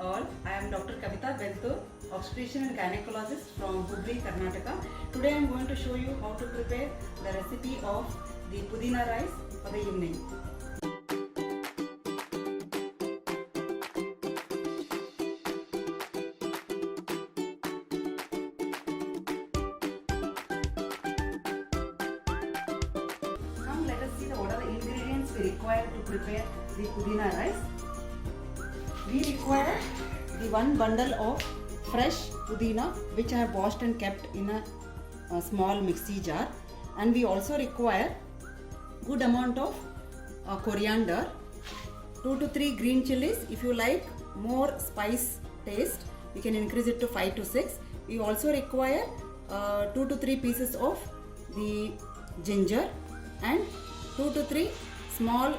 all. I am Dr. Kavita Bentur, obstetrician and gynecologist from Hubli, Karnataka. Today I am going to show you how to prepare the recipe of the pudina rice for the evening. Come, let us see what are the ingredients we require to prepare the pudina rice. We require the one bundle of fresh pudina which I have washed and kept in a small mixie jar, and we also require good amount of coriander, 2 to 3 green chilies. If you like more spice taste, you can increase it to 5 to 6. We also require 2 to 3 pieces of the ginger and 2 to 3 small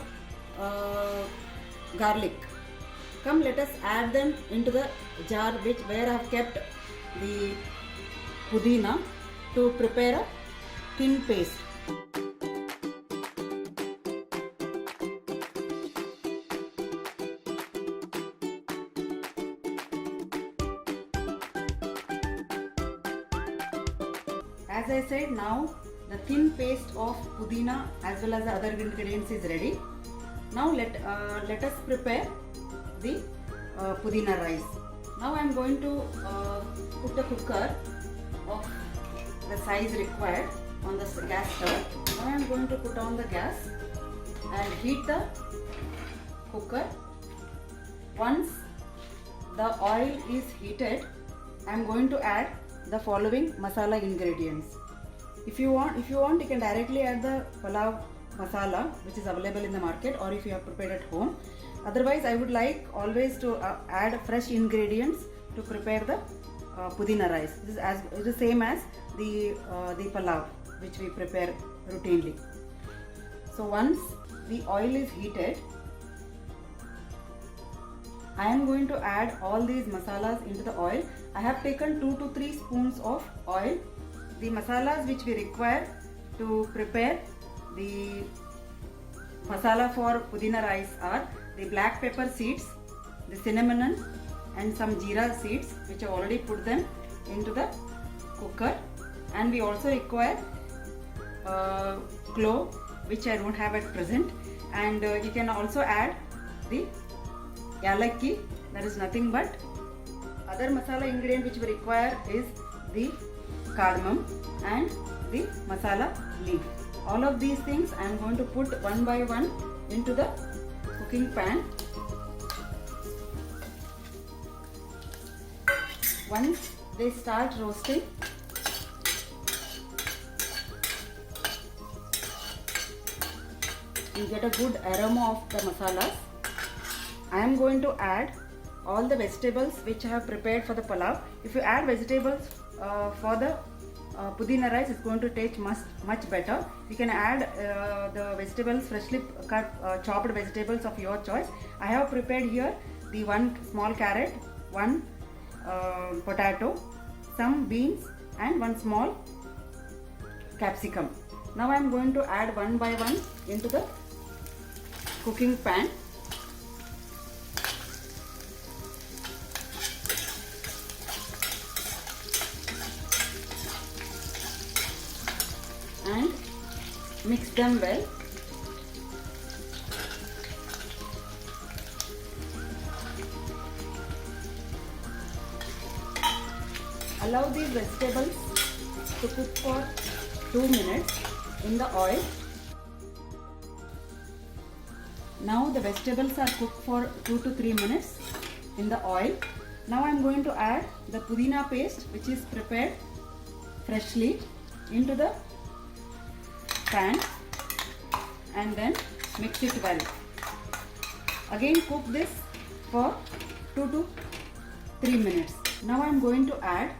garlic. Come, let us add them into the jar where I have kept the pudina to prepare a thin paste. As I said, now the thin paste of pudina as well as the other ingredients is ready. Now let us prepare the pudina rice. Now I am going to put the cooker of the size required on the gas stove. Now I am going to put on the gas and heat the cooker. Once the oil is heated, I am going to add the following masala ingredients. If you want, you can directly add the pulao masala which is available in the market, or if you have prepared at home. Otherwise, I would like always to add fresh ingredients to prepare the pudina rice. This is the same as the pulao which we prepare routinely. So once the oil is heated, I am going to add all these masalas into the oil. I have taken 2 to 3 spoons of oil. The masalas which we require to prepare the masala for pudina rice are the black pepper seeds, the cinnamon and some jeera seeds which I already put them into the cooker, and we also require clove which I don't have at present, and you can also add the yalakki, that is nothing but. Other masala ingredient which we require is the cardamom and the masala leaf. All of these things I am going to put one by one into the cooking pan. Once they start roasting, you get a good aroma of the masalas. I am going to add all the vegetables which I have prepared for the pulao. If you add vegetables for the pudina rice, it's going to taste much better. You can add the vegetables, freshly cut chopped vegetables of your choice. I have prepared here the one small carrot, one potato, some beans and one small capsicum. Now I am going to add one by one into the cooking pan. And mix them well. Allow these vegetables to cook for 2 minutes in the oil. Now the vegetables are cooked for 2 to 3 minutes in the oil. Now I am going to add the pudina paste which is prepared freshly into the pan and then mix it well. Again cook this for 2 to 3 minutes. Now I am going to add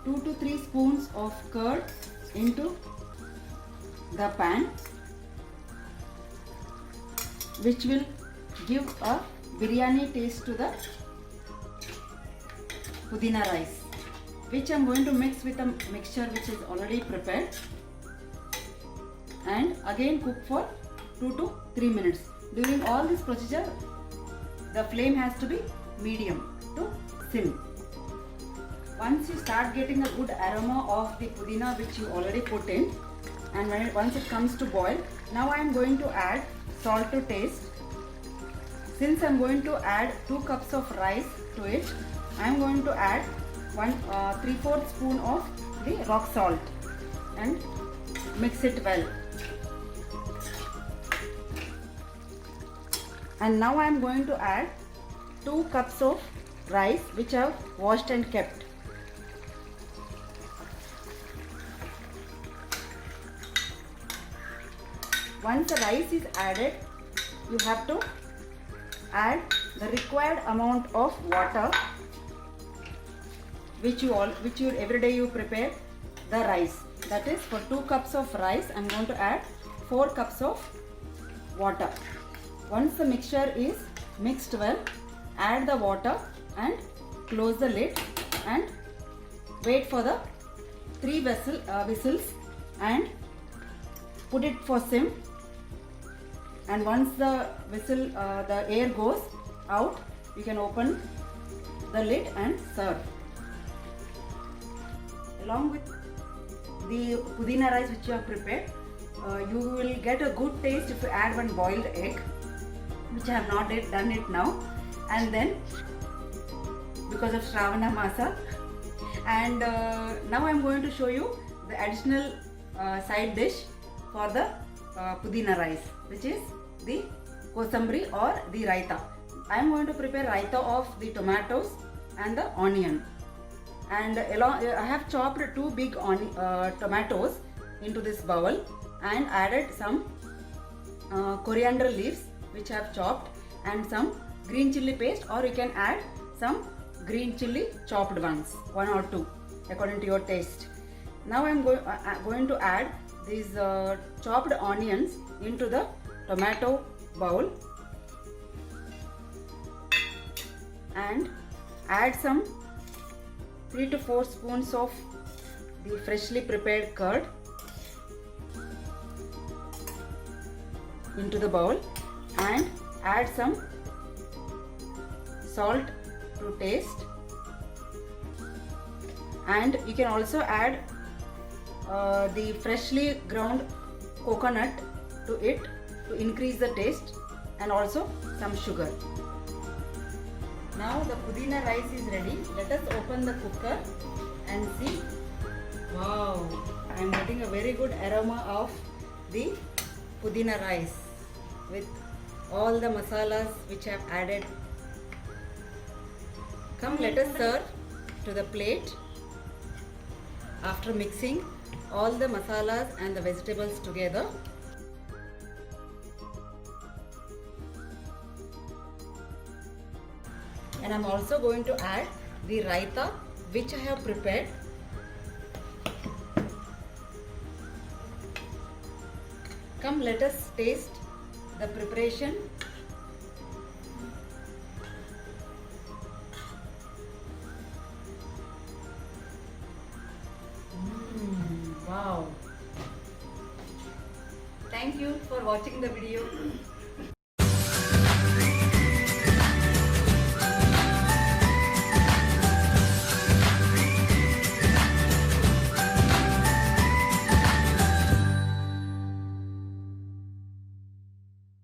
2 to 3 spoons of curd into the pan, which will give a biryani taste to the pudina rice, which I am going to mix with a mixture which is already prepared, and again cook for 2 to 3 minutes. During all this procedure, the flame has to be medium to sim. Once you start getting a good aroma of the pudina which you already put in, and once it comes to boil, now I am going to add salt to taste. Since I am going to add 2 cups of rice to it, I am going to add 3/4 spoon of the rock salt and mix it well. And now I am going to add 2 cups of rice which I have washed and kept. Once the rice is added, you have to add the required amount of water which you every day you prepare the rice. That is, for 2 cups of rice I am going to add 4 cups of water. Once the mixture is mixed well, add the water and close the lid and wait for the 3 whistles and put it for sim. And once the the air goes out, you can open the lid and serve. Along with the pudina rice which you have prepared, you will get a good taste if you add 1 boiled egg, which I have not done it now. And then, because of Shravana Masa, and now I am going to show you the additional side dish for the pudina rice, which is the kosambri or the raita. I am going to prepare raita of the tomatoes and the onion. And I have chopped 2 big tomatoes into this bowl and added some coriander leaves which I have chopped and some green chilli paste, or you can add some green chilli chopped ones, 1 or 2 according to your taste. Now I am going to add these chopped onions into the tomato bowl and add some 3 to 4 spoons of the freshly prepared curd into the bowl and add some salt to taste, and you can also add the freshly ground coconut to it to increase the taste, and also some sugar. Now the pudina rice is ready. Let us open the cooker and see. Wow, I am getting a very good aroma of the pudina rice with all the masalas which I have added. Come, let us serve to the plate after mixing all the masalas and the vegetables together. And I am also going to add the raita which I have prepared. Come, let us taste the preparation. Wow! Thank you for watching the video.